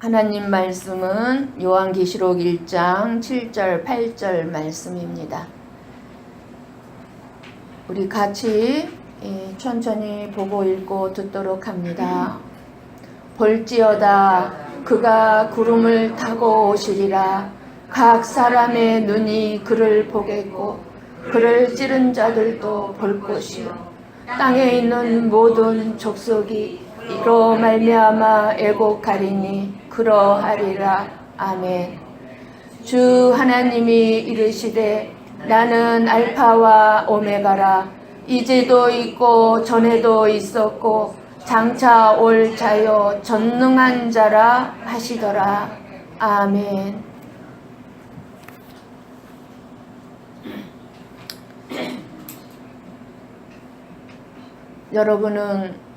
하나님 말씀은 요한계시록 1장 7절 8절 말씀입니다. 우리 같이 천천히 보고 읽고 듣도록 합니다. 볼지어다 그가 구름을 타고 오시리라. 각 사람의 눈이 그를 보겠고 그를 찌른 자들도 볼 것이요 땅에 있는 모든 족속이 이로 말미암아 애곡하리니 그러하리라. 아멘. 주 하나님이 이르시되 나는 알파와 오메가라. 이제도 있고 전에도 있었고 장차 올 자요 전능한 자라 하시더라. 아멘. 여러분은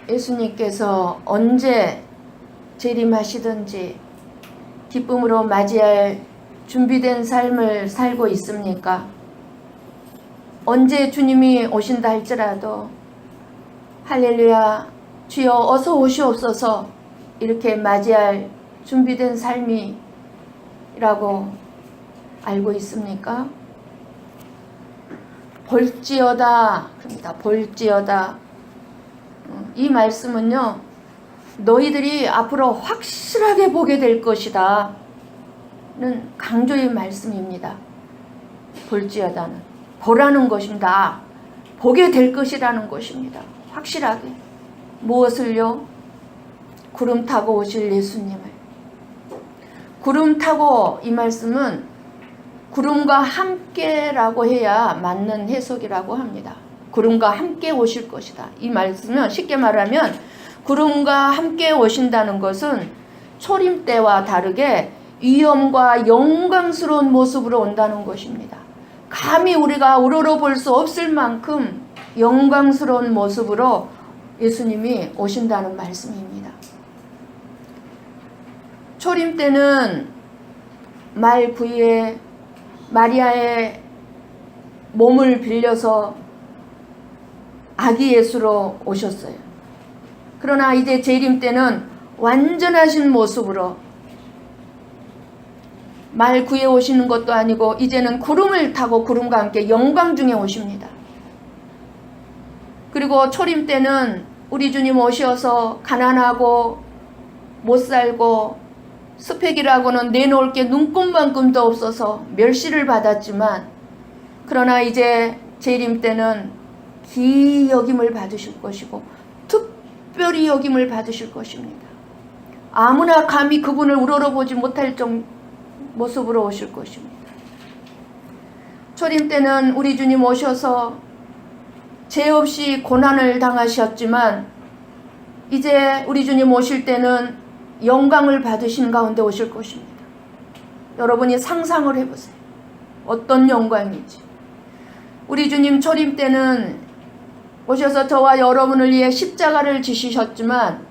예수님께서 언제 재림하시든지 기쁨으로 맞이할 준비된 삶을 살고 있습니까? 언제 주님이 오신다 할지라도 할렐루야 주여 어서 오시옵소서 이렇게 맞이할 준비된 삶이라고 알고 있습니까? 볼지어다 그럽니다. 볼지어다. 이 말씀은요, 너희들이 앞으로 확실하게 보게 될 것이다 는 강조의 말씀입니다. 볼지어다는 보라는 것입니다. 보게 될 것이라는 것입니다. 확실하게. 무엇을요? 구름 타고 오실 예수님을. 구름 타고, 이 말씀은 구름과 함께라고 해야 맞는 해석이라고 합니다. 구름과 함께 오실 것이다. 이 말씀은 쉽게 말하면 구름과 함께 오신다는 것은 초림 때와 다르게 위엄과 영광스러운 모습으로 온다는 것입니다. 감히 우리가 우러러 볼 수 없을 만큼 영광스러운 모습으로 예수님이 오신다는 말씀입니다. 초림 때는 말 부위에 마리아의 몸을 빌려서 아기 예수로 오셨어요. 그러나 이제 재림 때는 완전하신 모습으로 말 구에 오시는 것도 아니고 이제는 구름을 타고 구름과 함께 영광 중에 오십니다. 그리고 초림 때는 우리 주님 오셔서 가난하고 못 살고 스펙이라고는 내놓을 게 눈꼽만큼도 없어서 멸시를 받았지만 그러나 이제 재림 때는 기이 여김을 받으실 것이고 특별히 여김을 받으실 것입니다. 아무나 감히 그분을 우러러보지 못할 모습으로 오실 것입니다. 초림 때는 우리 주님 오셔서 죄 없이 고난을 당하셨지만 이제 우리 주님 오실 때는 영광을 받으신 가운데 오실 것입니다. 여러분이 상상을 해보세요. 어떤 영광인지. 우리 주님 초림 때는 오셔서 저와 여러분을 위해 십자가를 지시셨지만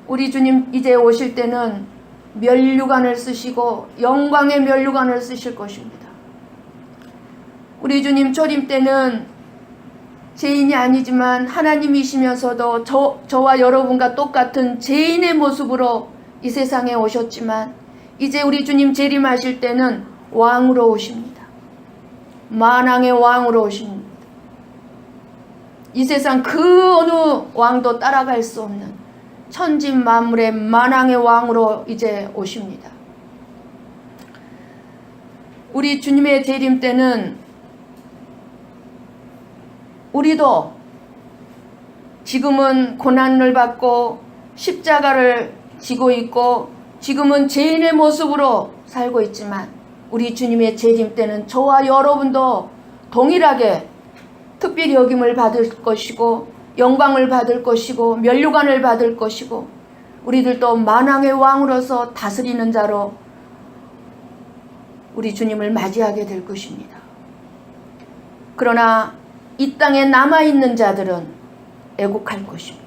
우리 주님 이제 오실 때는 면류관을 쓰시고 영광의 면류관을 쓰실 것입니다. 우리 주님 초림 때는 죄인이 아니지만 하나님이시면서도 저와 여러분과 똑같은 죄인의 모습으로 이 세상에 오셨지만 이제 우리 주님 재림하실 때는 왕으로 오십니다. 만왕의 왕으로 오십니다. 이 세상 그 어느 왕도 따라갈 수 없는 천지 만물의 만왕의 왕으로 이제 오십니다. 우리 주님의 재림 때는 우리도 지금은 고난을 받고 십자가를 지고 있고 지금은 죄인의 모습으로 살고 있지만 우리 주님의 재림 때는 저와 여러분도 동일하게 특별히 여김을 받을 것이고 영광을 받을 것이고 면류관을 받을 것이고 우리들도 만왕의 왕으로서 다스리는 자로 우리 주님을 맞이하게 될 것입니다. 그러나 이 땅에 남아있는 자들은 애곡할 것입니다.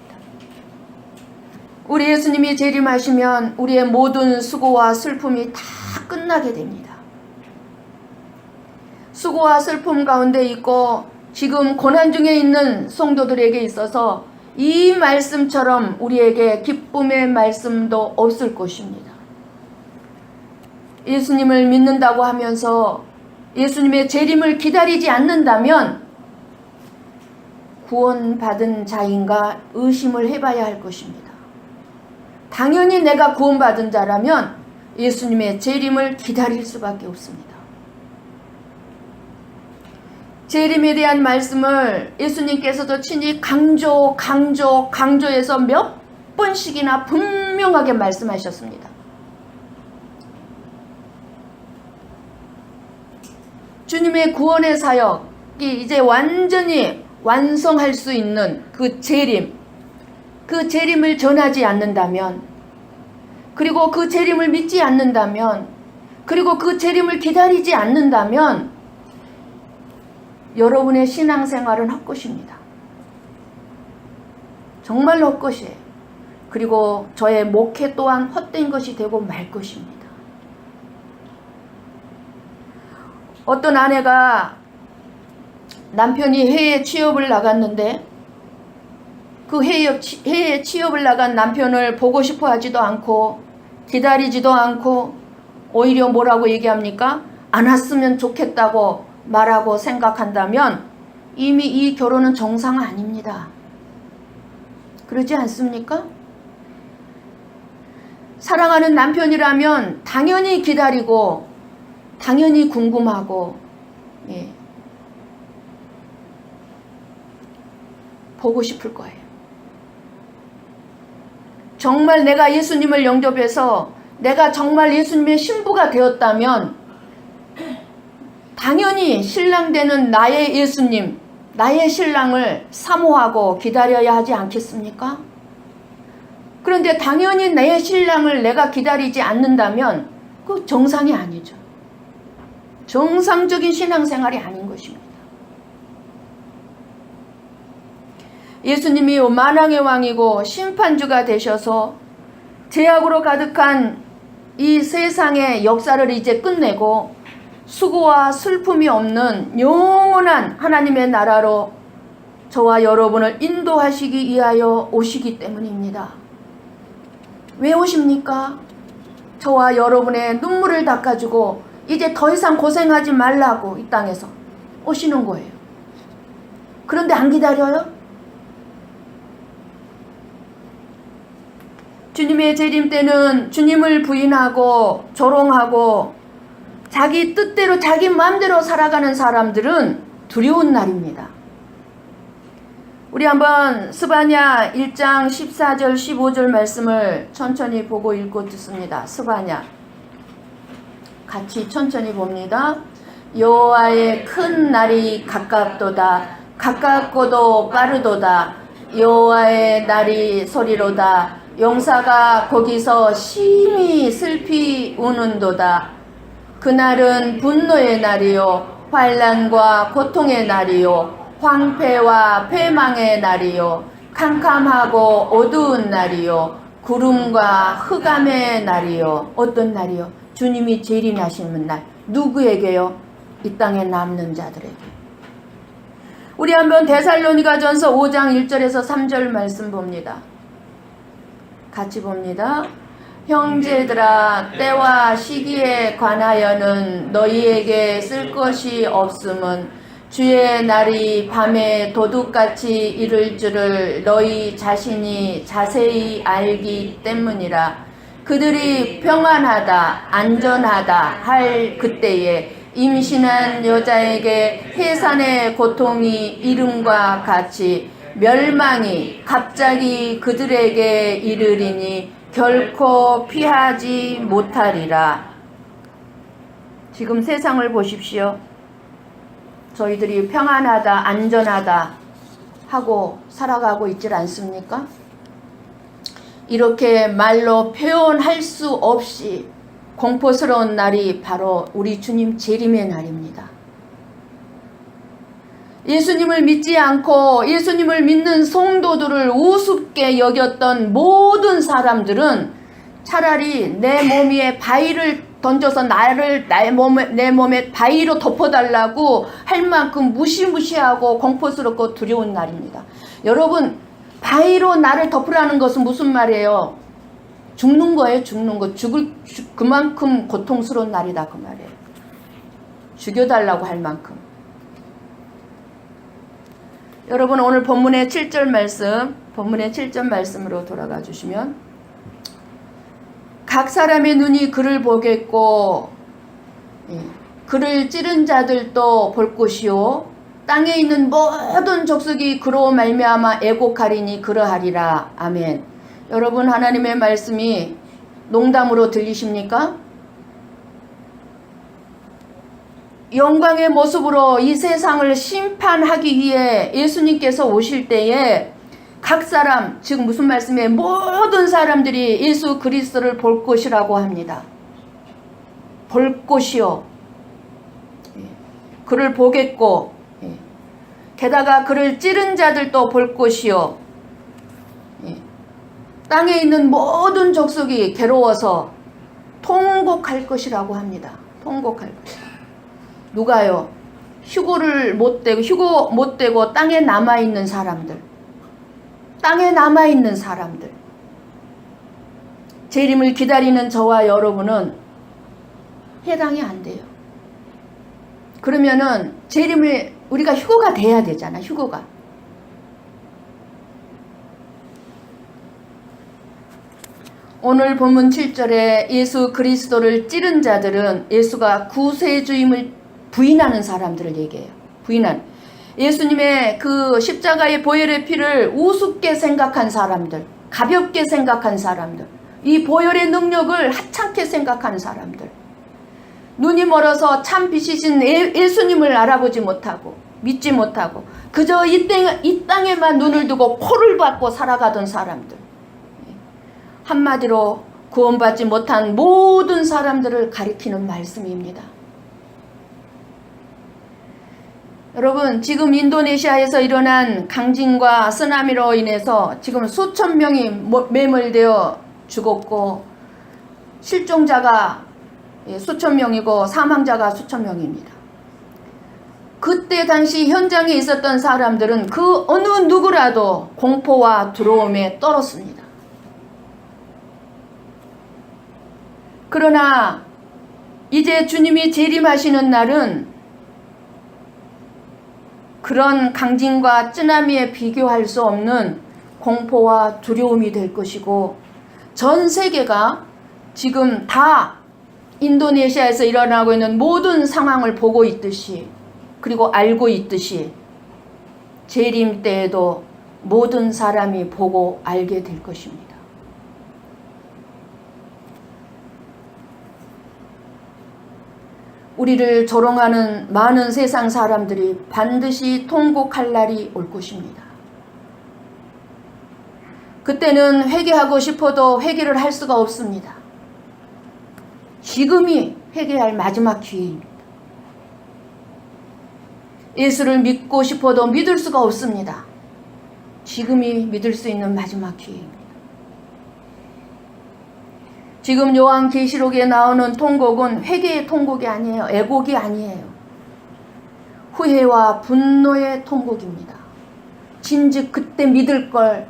우리 예수님이 재림하시면 우리의 모든 수고와 슬픔이 다 끝나게 됩니다. 수고와 슬픔 가운데 있고 지금 고난 중에 있는 성도들에게 있어서 이 말씀처럼 우리에게 기쁨의 말씀도 없을 것입니다. 예수님을 믿는다고 하면서 예수님의 재림을 기다리지 않는다면 구원받은 자인가 의심을 해봐야 할 것입니다. 당연히 내가 구원받은 자라면 예수님의 재림을 기다릴 수밖에 없습니다. 재림에 대한 말씀을 예수님께서도 친히 강조해서 몇 번씩이나 분명하게 말씀하셨습니다. 주님의 구원의 사역이 이제 완전히 완성할 수 있는 그 재림을 전하지 않는다면, 그리고 그 재림을 믿지 않는다면, 그리고 그 재림을 기다리지 않는다면 여러분의 신앙생활은 헛것입니다. 정말 헛것이에요. 그리고 저의 목회 또한 헛된 것이 되고 말 것입니다. 어떤 아내가 남편이 해외 취업을 나갔는데 그 해외 취업을 나간 남편을 보고 싶어 하지도 않고 기다리지도 않고 오히려 뭐라고 얘기합니까? 안 왔으면 좋겠다고 말하고 생각한다면 이미 이 결혼은 정상 아닙니다. 그러지 않습니까? 사랑하는 남편이라면 당연히 기다리고 당연히 궁금하고 보고 싶을 거예요. 정말 내가 예수님을 영접해서 내가 정말 예수님의 신부가 되었다면 당연히 신랑 되는 나의 예수님, 나의 신랑을 사모하고 기다려야 하지 않겠습니까? 그런데 당연히 내 신랑을 내가 기다리지 않는다면 그 정상이 아니죠. 정상적인 신앙생활이 아닌 것입니다. 예수님이 만왕의 왕이고 심판주가 되셔서 죄악으로 가득한 이 세상의 역사를 이제 끝내고 수고와 슬픔이 없는 영원한 하나님의 나라로 저와 여러분을 인도하시기 위하여 오시기 때문입니다. 왜 오십니까? 저와 여러분의 눈물을 닦아주고 이제 더 이상 고생하지 말라고 이 땅에서 오시는 거예요. 그런데 안 기다려요? 주님의 재림 때는 주님을 부인하고 조롱하고 자기 뜻대로 자기 마음대로 살아가는 사람들은 두려운 날입니다. 우리 한번 스바냐 1장 14절 15절 말씀을 천천히 보고 읽고 듣습니다. 스바냐 같이 천천히 봅니다. 여호와의 큰 날이 가깝도다. 가깝고도 빠르도다. 여호와의 날이 소리로다. 용사가 거기서 심히 슬피 우는도다. 그날은 분노의 날이요 환난과 고통의 날이요 황폐와 패망의 날이요 캄캄하고 어두운 날이요 구름과 흑암의 날이요. 어떤 날이요? 주님이 재림하시는 날. 누구에게요? 이 땅에 남는 자들에게. 우리 한번 데살로니가전서 5장 1절에서 3절 말씀 봅니다. 같이 봅니다. 형제들아, 때와 시기에 관하여는 너희에게 쓸 것이 없음은 주의 날이 밤에 도둑같이 이를 줄을 너희 자신이 자세히 알기 때문이라. 그들이 평안하다, 안전하다 할 그때에 임신한 여자에게 해산의 고통이 이름과 같이 멸망이 갑자기 그들에게 이르리니 결코 피하지 못하리라. 지금 세상을 보십시오. 저희들이 평안하다, 안전하다 하고 살아가고 있질 않습니까? 이렇게 말로 표현할 수 없이 공포스러운 날이 바로 우리 주님 재림의 날입니다. 예수님을 믿지 않고 예수님을 믿는 성도들을 우습게 여겼던 모든 사람들은 차라리 내 몸 위에 바위를 던져서 내 몸에 바위로 덮어달라고 할 만큼 무시무시하고 공포스럽고 두려운 날입니다. 여러분, 바위로 나를 덮으라는 것은 무슨 말이에요? 죽는 거예요. 죽는 거. 그만큼 고통스러운 날이다 그 말이에요. 죽여달라고 할 만큼. 여러분 오늘 본문의 7절 말씀으로 돌아가 주시면, 각 사람의 눈이 그를 보겠고 그를 찌른 자들도 볼 것이요 땅에 있는 모든 족속이 그로 말미암아 애곡하리니 그러하리라. 아멘. 여러분 하나님의 말씀이 농담으로 들리십니까? 영광의 모습으로 이 세상을 심판하기 위해 예수님께서 오실 때에 각 사람, 즉 무슨 말씀이에요? 모든 사람들이 예수 그리스도를 볼 것이라고 합니다. 볼 것이요. 그를 보겠고, 게다가 그를 찌른 자들도 볼 것이요. 땅에 있는 모든 족속이 괴로워서 통곡할 것이라고 합니다. 통곡할 것이다. 누가요? 휴고 못 되고 땅에 남아있는 사람들. 땅에 남아있는 사람들. 재림을 기다리는 저와 여러분은 해당이 안 돼요. 그러면은 재림을 우리가 휴고가 돼야 되잖아. 휴고가. 오늘 본문 7절에 예수 그리스도를 찌른 자들은 예수가 구세주임을 부인하는 사람들을 얘기해요. 예수님의 그 십자가의 보혈의 피를 우습게 생각한 사람들, 가볍게 생각한 사람들, 이 보혈의 능력을 하찮게 생각한 사람들, 눈이 멀어서 참 빛이신 예수님을 알아보지 못하고 믿지 못하고 그저 이 땅에만 눈을 두고 코를 박고 살아가던 사람들, 한마디로 구원받지 못한 모든 사람들을 가리키는 말씀입니다. 여러분 지금 인도네시아에서 일어난 강진과 쓰나미로 인해서 지금 수천 명이 매몰되어 죽었고 실종자가 수천 명이고 사망자가 수천 명입니다. 그때 당시 현장에 있었던 사람들은 그 어느 누구라도 공포와 두려움에 떨었습니다. 그러나 이제 주님이 재림하시는 날은 그런 강진과 쓰나미에 비교할 수 없는 공포와 두려움이 될 것이고 전 세계가 지금 다 인도네시아에서 일어나고 있는 모든 상황을 보고 있듯이 그리고 알고 있듯이 재림 때에도 모든 사람이 보고 알게 될 것입니다. 우리를 조롱하는 많은 세상 사람들이 반드시 통곡할 날이 올 것입니다. 그때는 회개하고 싶어도 회개를 할 수가 없습니다. 지금이 회개할 마지막 기회입니다. 예수를 믿고 싶어도 믿을 수가 없습니다. 지금이 믿을 수 있는 마지막 기회입니다. 지금 요한계시록에 나오는 통곡은 회개의 통곡이 아니에요. 애곡이 아니에요. 후회와 분노의 통곡입니다. 진즉 그때 믿을 걸,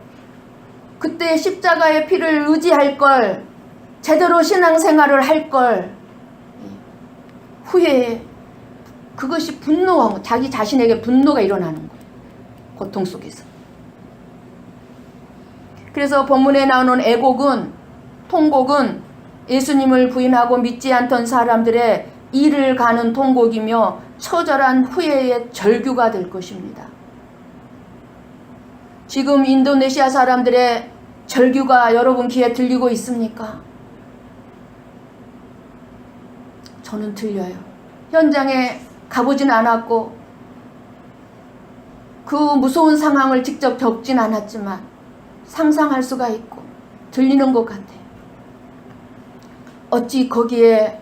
그때 십자가의 피를 의지할 걸, 제대로 신앙생활을 할 걸, 후회해. 그것이 분노, 자기 자신에게 분노가 일어나는 거예요. 고통 속에서. 그래서 본문에 나오는 애곡은, 통곡은 예수님을 부인하고 믿지 않던 사람들의 이를 가는 통곡이며 처절한 후회의 절규가 될 것입니다. 지금 인도네시아 사람들의 절규가 여러분 귀에 들리고 있습니까? 저는 들려요. 현장에 가보진 않았고 그 무서운 상황을 직접 겪진 않았지만 상상할 수가 있고 들리는 것 같아요. 어찌 거기에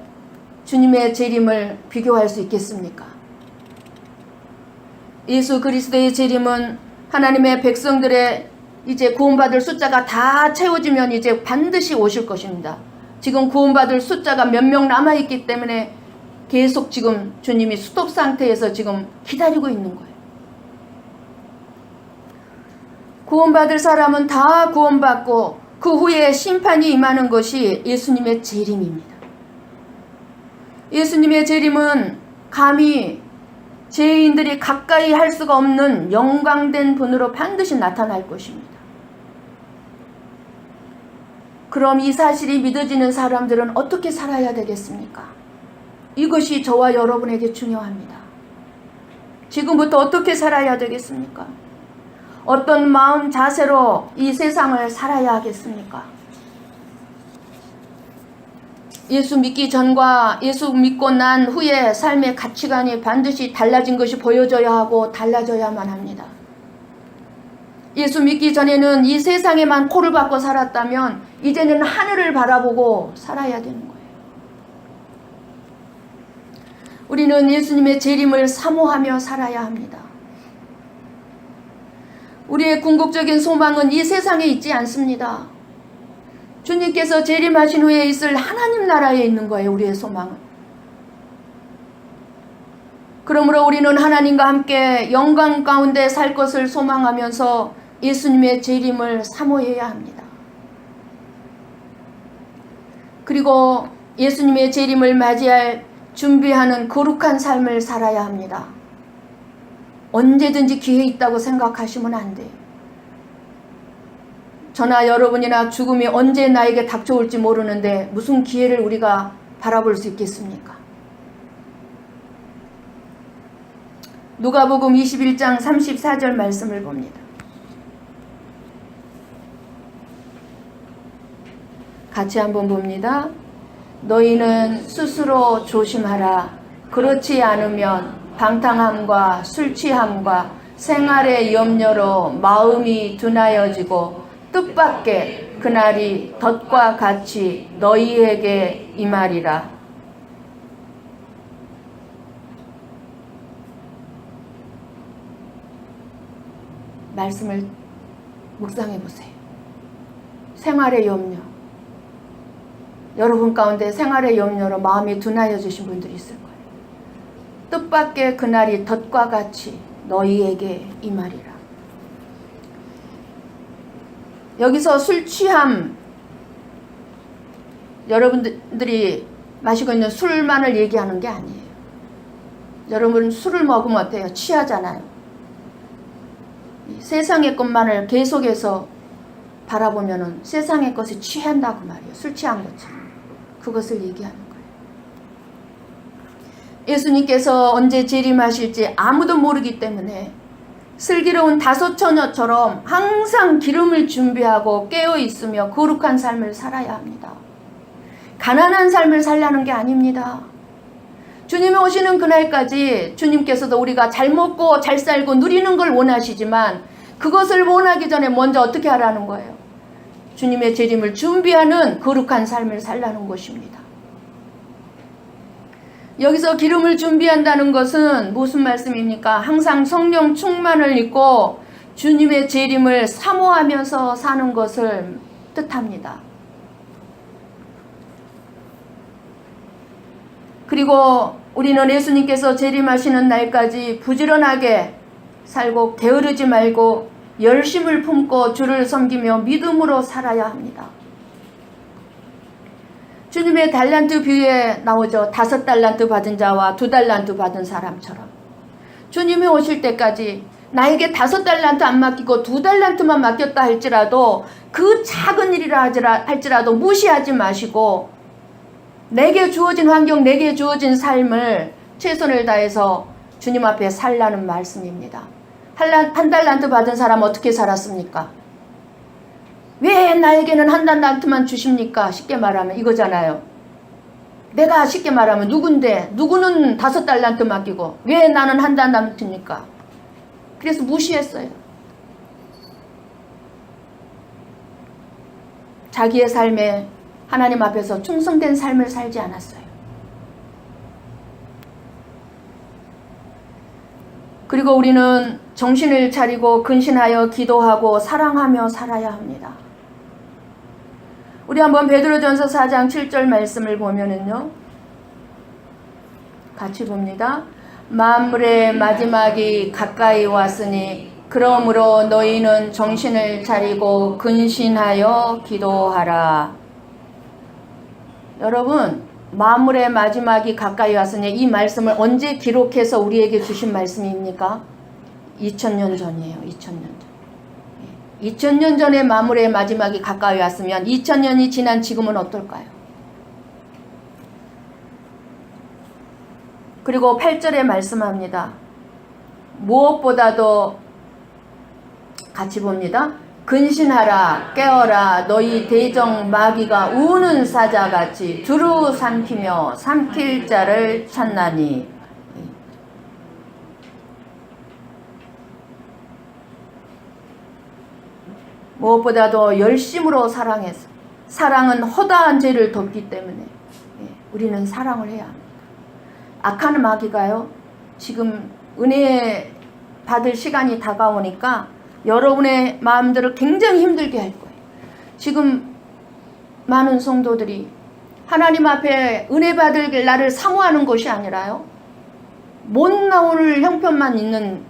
주님의 재림을 비교할 수 있겠습니까? 예수 그리스도의 재림은 하나님의 백성들의 이제 구원받을 숫자가 다 채워지면 이제 반드시 오실 것입니다. 지금 구원받을 숫자가 몇 명 남아있기 때문에 계속 지금 주님이 스톱 상태에서 지금 기다리고 있는 거예요. 구원받을 사람은 다 구원받고 그 후에 심판이 임하는 것이 예수님의 재림입니다. 예수님의 재림은 감히 죄인들이 가까이 할 수가 없는 영광된 분으로 반드시 나타날 것입니다. 그럼 이 사실이 믿어지는 사람들은 어떻게 살아야 되겠습니까? 이것이 저와 여러분에게 중요합니다. 지금부터 어떻게 살아야 되겠습니까? 어떤 마음 자세로 이 세상을 살아야 하겠습니까? 예수 믿기 전과 예수 믿고 난 후에 삶의 가치관이 반드시 달라진 것이 보여져야 하고 달라져야만 합니다. 예수 믿기 전에는 이 세상에만 코를 박고 살았다면 이제는 하늘을 바라보고 살아야 되는 거예요. 우리는 예수님의 재림을 사모하며 살아야 합니다. 우리의 궁극적인 소망은 이 세상에 있지 않습니다. 주님께서 재림하신 후에 있을 하나님 나라에 있는 거예요. 우리의 소망은. 그러므로 우리는 하나님과 함께 영광 가운데 살 것을 소망하면서 예수님의 재림을 사모해야 합니다. 그리고 예수님의 재림을 맞이할 준비하는 거룩한 삶을 살아야 합니다. 언제든지 기회 있다고 생각하시면 안 돼요. 저나 여러분이나 죽음이 언제 나에게 닥쳐올지 모르는데 무슨 기회를 우리가 바라볼 수 있겠습니까? 누가복음 21장 34절 말씀을 봅니다. 같이 한번 봅니다. 너희는 스스로 조심하라. 그렇지 않으면 방탕함과 술 취함과 생활의 염려로 마음이 둔하여지고 뜻밖의 그날이 덫과 같이 너희에게 임하리라. 말씀을 묵상해 보세요. 생활의 염려. 여러분 가운데 생활의 염려로 마음이 둔하여지신 분들이 있을 거예요. 뜻밖의 그날이 덫과 같이 너희에게 임하리라. 여기서 술 취함, 여러분들이 마시고 있는 술만을 얘기하는 게 아니에요. 여러분 술을 먹으면 어때요? 취하잖아요. 세상의 것만을 계속해서 바라보면은 세상의 것에 취한다고 말이에요. 술 취한 것처럼. 그것을 얘기하는 거예요. 예수님께서 언제 재림하실지 아무도 모르기 때문에 슬기로운 다섯 처녀처럼 항상 기름을 준비하고 깨어있으며 거룩한 삶을 살아야 합니다. 가난한 삶을 살라는 게 아닙니다. 주님이 오시는 그날까지 주님께서도 우리가 잘 먹고 잘 살고 누리는 걸 원하시지만 그것을 원하기 전에 먼저 어떻게 하라는 거예요? 주님의 재림을 준비하는 거룩한 삶을 살라는 것입니다. 여기서 기름을 준비한다는 것은 무슨 말씀입니까? 항상 성령 충만을 입고 주님의 재림을 사모하면서 사는 것을 뜻합니다. 그리고 우리는 예수님께서 재림하시는 날까지 부지런하게 살고 게으르지 말고 열심을 품고 주를 섬기며 믿음으로 살아야 합니다. 주님의 달란트 비유에 나오죠. 5달란트 받은 자와 2달란트 받은 사람처럼. 주님이 오실 때까지 나에게 5달란트 안 맡기고 2달란트만 맡겼다 할지라도 그 작은 일이라 할지라도 무시하지 마시고 내게 주어진 환경, 내게 주어진 삶을 최선을 다해서 주님 앞에 살라는 말씀입니다. 한 달란트 받은 사람 어떻게 살았습니까? 왜 나에게는 한 달란트만 주십니까? 쉽게 말하면 이거잖아요. 내가 쉽게 말하면 누군데 누구는 5달란트 맡기고 왜 나는 한 달란트입니까? 그래서 무시했어요. 자기의 삶에 하나님 앞에서 충성된 삶을 살지 않았어요. 그리고 우리는 정신을 차리고 근신하여 기도하고 사랑하며 살아야 합니다. 우리 한번 베드로전서 4장 7절 말씀을 보면은요. 같이 봅니다. 만물의 마지막이 가까이 왔으니 그러므로 너희는 정신을 차리고 근신하여 기도하라. 여러분, 만물의 마지막이 가까이 왔으니 이 말씀을 언제 기록해서 우리에게 주신 말씀입니까? 2000년 전이에요. 2000년 전. 2000년 전에 만물의 마지막이 가까이 왔으면 2000년이 지난 지금은 어떨까요? 그리고 8절에 말씀합니다. 무엇보다도 같이 봅니다. 근신하라 깨어라 너희 대적 마귀가 우는 사자같이 두루 삼키며 삼킬 자를 찾나니. 무엇보다도 열심으로 사랑해서, 사랑은 허다한 죄를 덮기 때문에 우리는 사랑을 해야 합니다. 악한 마귀가요, 지금 은혜 받을 시간이 다가오니까 여러분의 마음들을 굉장히 힘들게 할 거예요. 지금 많은 성도들이 하나님 앞에 은혜 받을 날을 사모하는 것이 아니라요, 못 나올 형편만 있는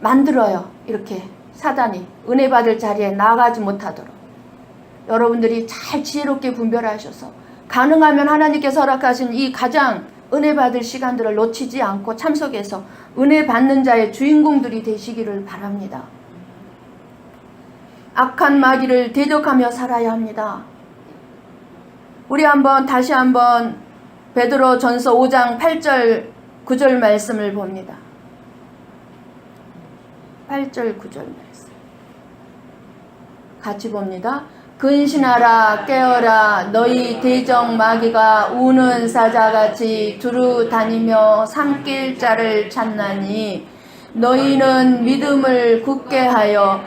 만들어요. 이렇게 사단이 은혜 받을 자리에 나가지 못하도록. 여러분들이 잘 지혜롭게 분별하셔서 가능하면 하나님께서 허락하신 이 가장 은혜 받을 시간들을 놓치지 않고 참석해서 은혜 받는 자의 주인공들이 되시기를 바랍니다. 악한 마귀를 대적하며 살아야 합니다. 우리 다시 한번 베드로 전서 5장 8절 9절 말씀을 봅니다. 8절 9절 말씀 같이 봅니다. 근신하라 깨어라 너희 대적 마귀가 우는 사자같이 두루 다니며 삼킬 자를 찾나니 너희는 믿음을 굳게 하여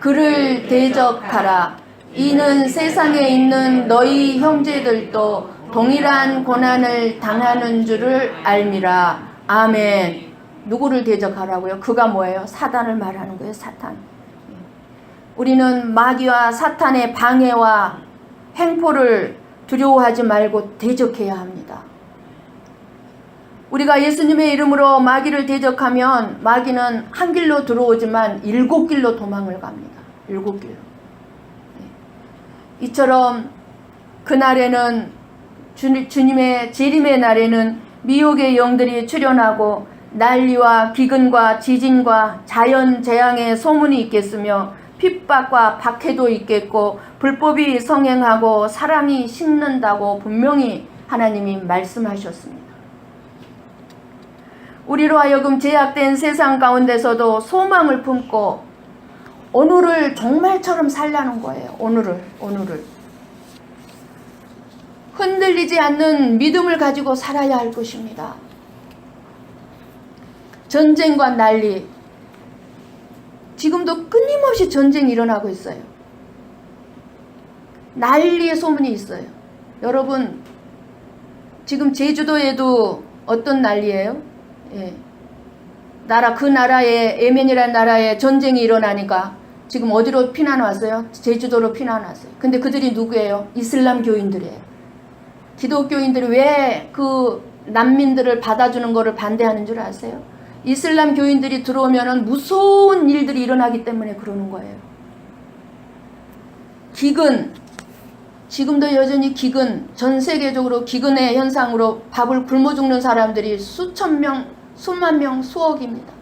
그를 대적하라. 이는 세상에 있는 너희 형제들도 동일한 고난을 당하는 줄을 알미라. 아멘. 누구를 대적하라고요? 그가 뭐예요? 사단을 말하는 거예요. 사탄. 우리는 마귀와 사탄의 방해와 행포를 두려워하지 말고 대적해야 합니다. 우리가 예수님의 이름으로 마귀를 대적하면 마귀는 한 길로 들어오지만 7길로 도망을 갑니다. 7길로. 이처럼 그날에는 주님의 재림의 날에는 미혹의 영들이 출현하고 난리와 기근과 지진과 자연재앙의 소문이 있겠으며 핍박과 박해도 있겠고 불법이 성행하고 사랑이 식는다고 분명히 하나님이 말씀하셨습니다. 우리로 하여금 제약된 세상 가운데서도 소망을 품고 오늘을 정말처럼 살라는 거예요. 오늘을 흔들리지 않는 믿음을 가지고 살아야 할 것입니다. 전쟁과 난리, 지금도 끊임없이 전쟁이 일어나고 있어요. 난리의 소문이 있어요. 여러분, 지금 제주도에도 어떤 난리예요? 그 나라에, 예멘이라는 나라에 전쟁이 일어나니까 지금 어디로 피난 왔어요? 제주도로 피난 왔어요. 근데 그들이 누구예요? 이슬람 교인들이에요. 기독교인들이 왜 그 난민들을 받아주는 것을 반대하는 줄 아세요? 이슬람 교인들이 들어오면은 무서운 일들이 일어나기 때문에 그러는 거예요. 기근, 지금도 여전히 기근, 전 세계적으로 기근의 현상으로 밥을 굶어 죽는 사람들이 수천 명, 수만 명, 수억입니다.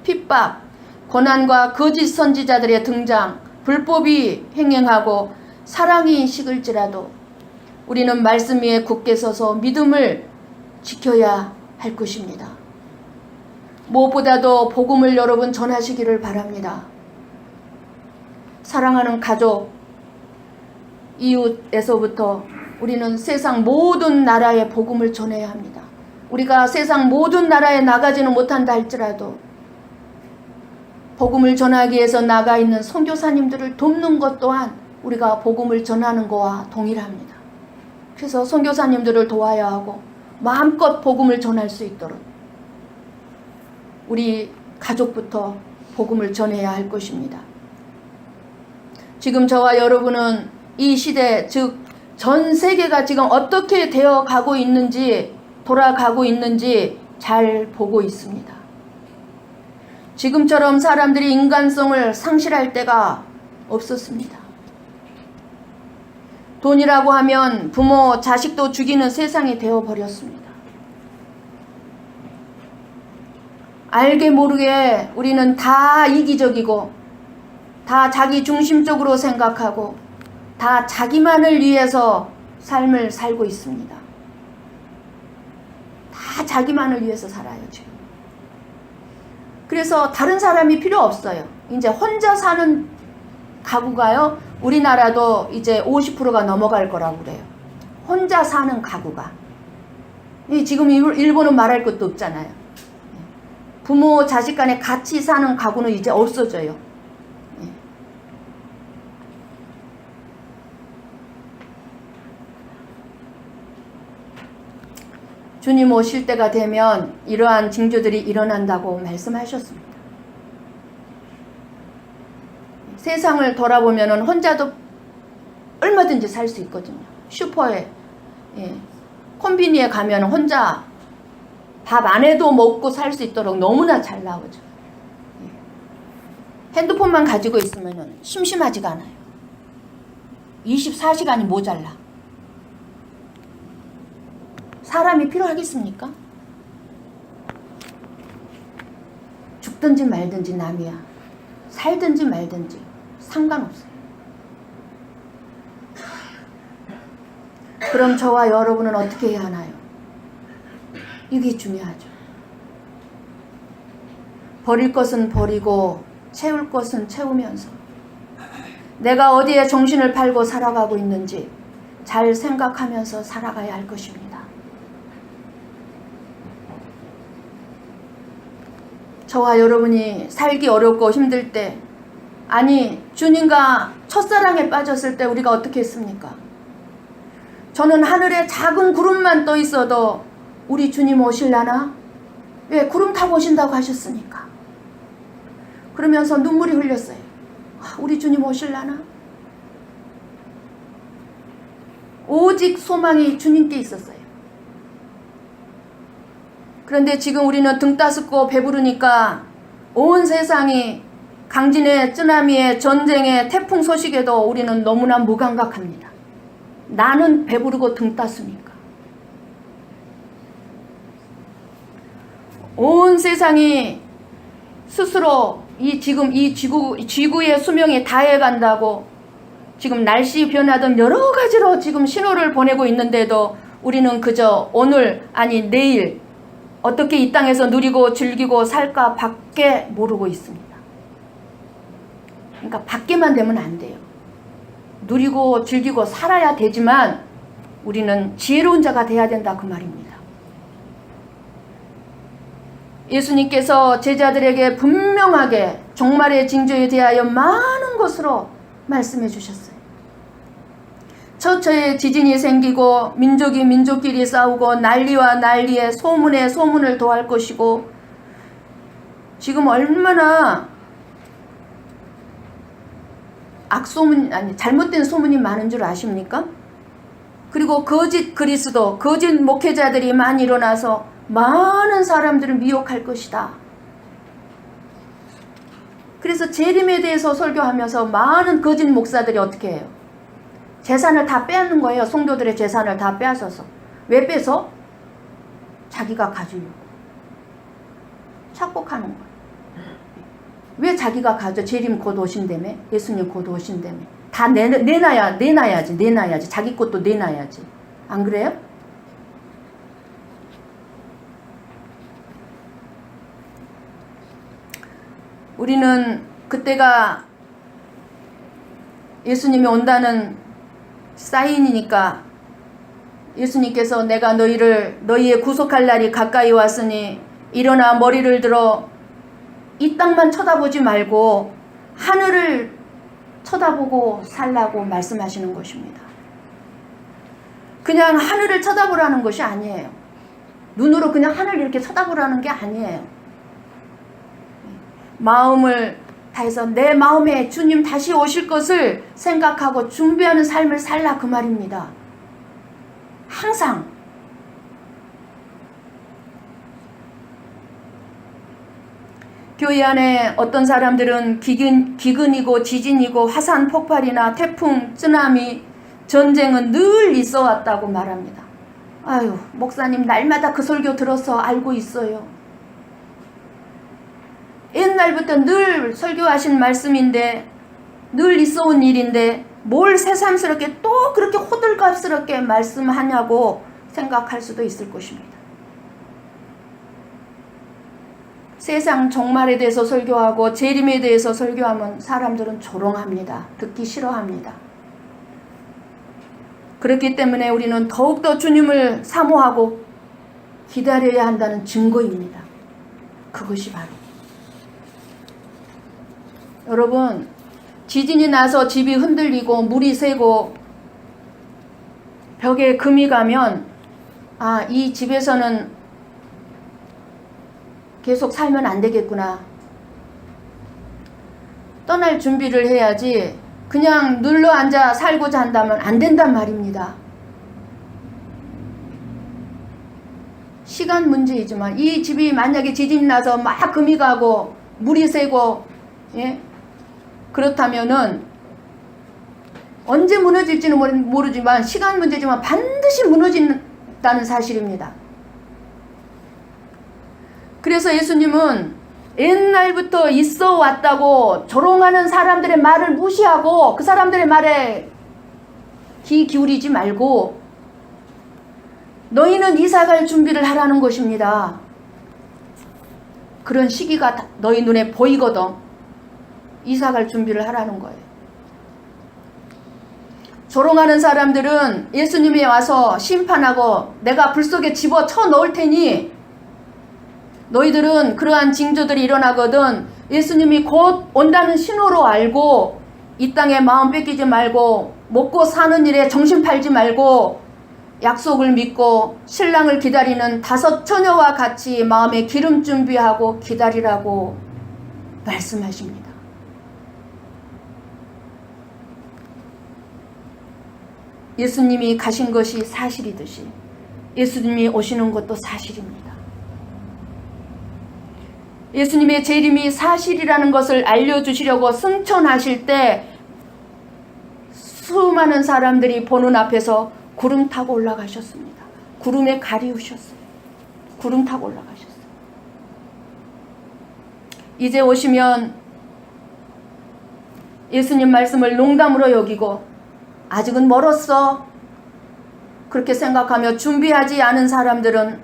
핍박, 고난과 거짓 선지자들의 등장, 불법이 행행하고 사랑이 식을지라도 우리는 말씀 위에 굳게 서서 믿음을 지켜야 할 것입니다. 무엇보다도 복음을 여러분 전하시기를 바랍니다. 사랑하는 가족, 이웃에서부터 우리는 세상 모든 나라에 복음을 전해야 합니다. 우리가 세상 모든 나라에 나가지는 못한다 할지라도 복음을 전하기 위해서 나가 있는 선교사님들을 돕는 것 또한 우리가 복음을 전하는 것과 동일합니다. 그래서 선교사님들을 도와야 하고 마음껏 복음을 전할 수 있도록 우리 가족부터 복음을 전해야 할 것입니다. 지금 저와 여러분은 이 시대, 즉 전 세계가 지금 어떻게 되어 가고 있는지, 돌아가고 있는지 잘 보고 있습니다. 지금처럼 사람들이 인간성을 상실할 때가 없었습니다. 돈이라고 하면 부모, 자식도 죽이는 세상이 되어버렸습니다. 알게 모르게 우리는 다 이기적이고 다 자기 중심적으로 생각하고 다 자기만을 위해서 삶을 살고 있습니다. 다 자기만을 위해서 살아요, 지금. 그래서 다른 사람이 필요 없어요. 이제 혼자 사는 가구가요, 우리나라도 이제 50%가 넘어갈 거라고 그래요. 혼자 사는 가구가. 지금 일본은 말할 것도 없잖아요. 부모, 자식 간에 같이 사는 가구는 이제 없어져요. 주님 오실 때가 되면 이러한 징조들이 일어난다고 말씀하셨습니다. 세상을 돌아보면 혼자도 얼마든지 살 수 있거든요. 슈퍼에, 콤비니에 가면 혼자 밥 안 해도 먹고 살 수 있도록 너무나 잘 나오죠. 핸드폰만 가지고 있으면 심심하지가 않아요. 24시간이 모자라. 사람이 필요하겠습니까? 죽든지 말든지 남이야. 살든지 말든지 상관없어요. 그럼 저와 여러분은 어떻게 해야 하나요? 이게 중요하죠. 버릴 것은 버리고 채울 것은 채우면서 내가 어디에 정신을 팔고 살아가고 있는지 잘 생각하면서 살아가야 할 것입니다. 저와 여러분이 살기 어렵고 힘들 때, 아니 주님과 첫사랑에 빠졌을 때 우리가 어떻게 했습니까? 저는 하늘에 작은 구름만 떠 있어도 우리 주님 오실라나? 왜? 구름 타고 오신다고 하셨으니까. 그러면서 눈물이 흘렸어요. 우리 주님 오실라나? 오직 소망이 주님께 있었어요. 그런데 지금 우리는 등 따숩고 배부르니까 온 세상이 강진에, 쓰나미에, 전쟁에, 태풍 소식에도 우리는 너무나 무감각합니다. 나는 배부르고 등 따스니까. 온 세상이 스스로 지금 이 지구의 수명이 다해간다고 지금 날씨 변화등 여러 가지로 지금 신호를 보내고 있는데도 우리는 그저 오늘, 아니 내일 어떻게 이 땅에서 누리고 즐기고 살까 밖에 모르고 있습니다. 그러니까 밖에만 되면 안 돼요. 누리고 즐기고 살아야 되지만 우리는 지혜로운 자가 돼야 된다, 그 말입니다. 예수님께서 제자들에게 분명하게 종말의 징조에 대하여 많은 것으로 말씀해 주셨어요. 처처에 지진이 생기고 민족이 민족끼리 싸우고 난리와 난리에 소문에 소문을 더할 것이고, 지금 얼마나 악소문, 아니 잘못된 소문이 많은 줄 아십니까? 그리고 거짓 그리스도, 거짓 목회자들이 많이 일어나서 많은 사람들을 미혹할 것이다. 그래서 재림에 대해서 설교하면서 많은 거짓 목사들이 어떻게 해요? 재산을 다 빼앗는 거예요. 성도들의 재산을 다 빼앗아서. 왜 빼서? 자기가 가지려고. 착복하는 거예요. 왜 자기가 가져? 재림 곧 오신다며? 예수님 곧 오신다며? 다 내놔야지. 자기 것도 내놔야지. 안 그래요? 우리는 그때가 예수님이 온다는 사인이니까, 예수님께서 내가 너희의 구속할 날이 가까이 왔으니 일어나 머리를 들어 이 땅만 쳐다보지 말고 하늘을 쳐다보고 살라고 말씀하시는 것입니다. 그냥 하늘을 쳐다보라는 것이 아니에요. 눈으로 그냥 하늘 이렇게 쳐다보라는 게 아니에요. 마음을 다해서 내 마음에 주님 다시 오실 것을 생각하고 준비하는 삶을 살라, 그 말입니다. 항상. 교회 안에 어떤 사람들은 기근이고 지진이고 화산 폭발이나 태풍, 쓰나미, 전쟁은 늘 있어 왔다고 말합니다. 아유, 목사님 날마다 그 설교 들어서 알고 있어요. 옛날부터 늘 설교하신 말씀인데, 늘 있어 온 일인데 뭘 새삼스럽게 또 그렇게 호들갑스럽게 말씀하냐고 생각할 수도 있을 것입니다. 세상 종말에 대해서 설교하고 재림에 대해서 설교하면 사람들은 조롱합니다. 듣기 싫어합니다. 그렇기 때문에 우리는 더욱더 주님을 사모하고 기다려야 한다는 증거입니다. 그것이 바로 여러분, 지진이 나서 집이 흔들리고 물이 새고 벽에 금이 가면 이 집에서는 계속 살면 안 되겠구나. 떠날 준비를 해야지 그냥 눌러 앉아 살고자 한다면 안 된단 말입니다. 시간 문제이지만 이 집이 만약에 지진이 나서 막 금이 가고 물이 새고 그렇다면은 언제 무너질지는 모르지만 시간 문제지만 반드시 무너진다는 사실입니다. 그래서 예수님은 옛날부터 있어 왔다고 조롱하는 사람들의 말을 무시하고 그 사람들의 말에 귀 기울이지 말고 너희는 이사갈 준비를 하라는 것입니다. 그런 시기가 너희 눈에 보이거든. 이사갈 준비를 하라는 거예요. 조롱하는 사람들은 예수님이 와서 심판하고 내가 불 속에 집어쳐 넣을 테니 너희들은 그러한 징조들이 일어나거든 예수님이 곧 온다는 신호로 알고 이 땅에 마음 뺏기지 말고 먹고 사는 일에 정신 팔지 말고 약속을 믿고 신랑을 기다리는 5 처녀와 같이 마음에 기름 준비하고 기다리라고 말씀하십니다. 예수님이 가신 것이 사실이듯이 예수님이 오시는 것도 사실입니다. 예수님의 재림이 사실이라는 것을 알려주시려고 승천하실 때 수많은 사람들이 보는 앞에서 구름 타고 올라가셨습니다. 구름에 가리우셨어요. 구름 타고 올라가셨어요. 이제 오시면 예수님 말씀을 농담으로 여기고 아직은 멀었어 그렇게 생각하며 준비하지 않은 사람들은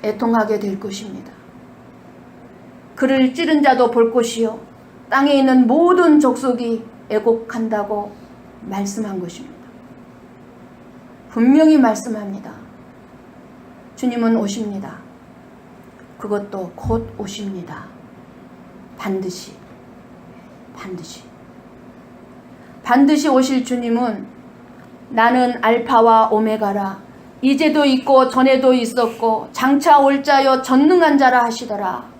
애통하게 될 것입니다. 그를 찌른 자도 볼 것이요 땅에 있는 모든 족속이 애곡한다고 말씀한 것입니다. 분명히 말씀합니다. 주님은 오십니다. 그것도 곧 오십니다. 반드시 오실 주님은 나는 알파와 오메가라 이제도 있고 전에도 있었고 장차 올 자여 전능한 자라 하시더라.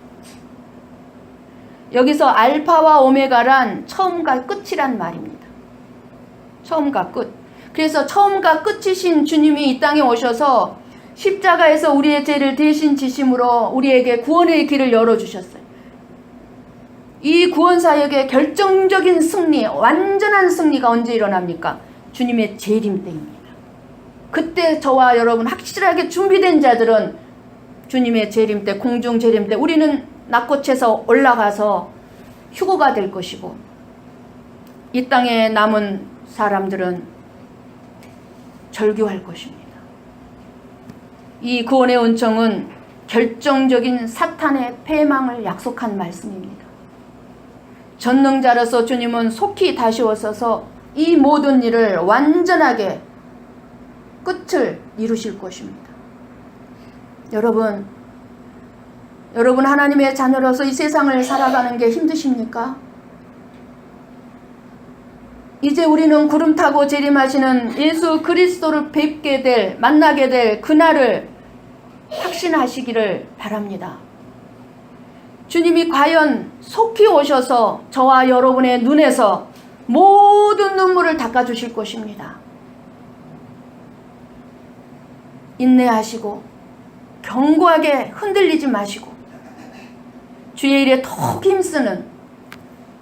여기서 알파와 오메가란 처음과 끝이란 말입니다. 처음과 끝. 그래서 처음과 끝이신 주님이 이 땅에 오셔서 십자가에서 우리의 죄를 대신 지심으로 우리에게 구원의 길을 열어주셨어요. 이 구원사역의 결정적인 승리, 완전한 승리가 언제 일어납니까? 주님의 재림 때입니다. 그때 저와 여러분 확실하게 준비된 자들은 주님의 재림 때, 공중 재림 때 우리는 납고쳐서 올라가서 휴거가 될 것이고 이 땅에 남은 사람들은 절규할 것입니다. 이 구원의 은총은 결정적인 사탄의 패망을 약속한 말씀입니다. 전능자로서 주님은 속히 다시 오셔서 이 모든 일을 완전하게 끝을 이루실 것입니다. 여러분 하나님의 자녀로서 이 세상을 살아가는 게 힘드십니까? 이제 우리는 구름 타고 재림하시는 예수 그리스도를 만나게 될 그날을 확신하시기를 바랍니다. 주님이 과연 속히 오셔서 저와 여러분의 눈에서 모든 눈물을 닦아주실 것입니다. 인내하시고 견고하게 흔들리지 마시고 주의 일에 더욱 힘쓰는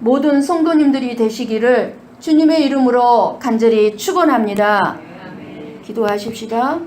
모든 성도님들이 되시기를 주님의 이름으로 간절히 축원합니다. 기도하십시다.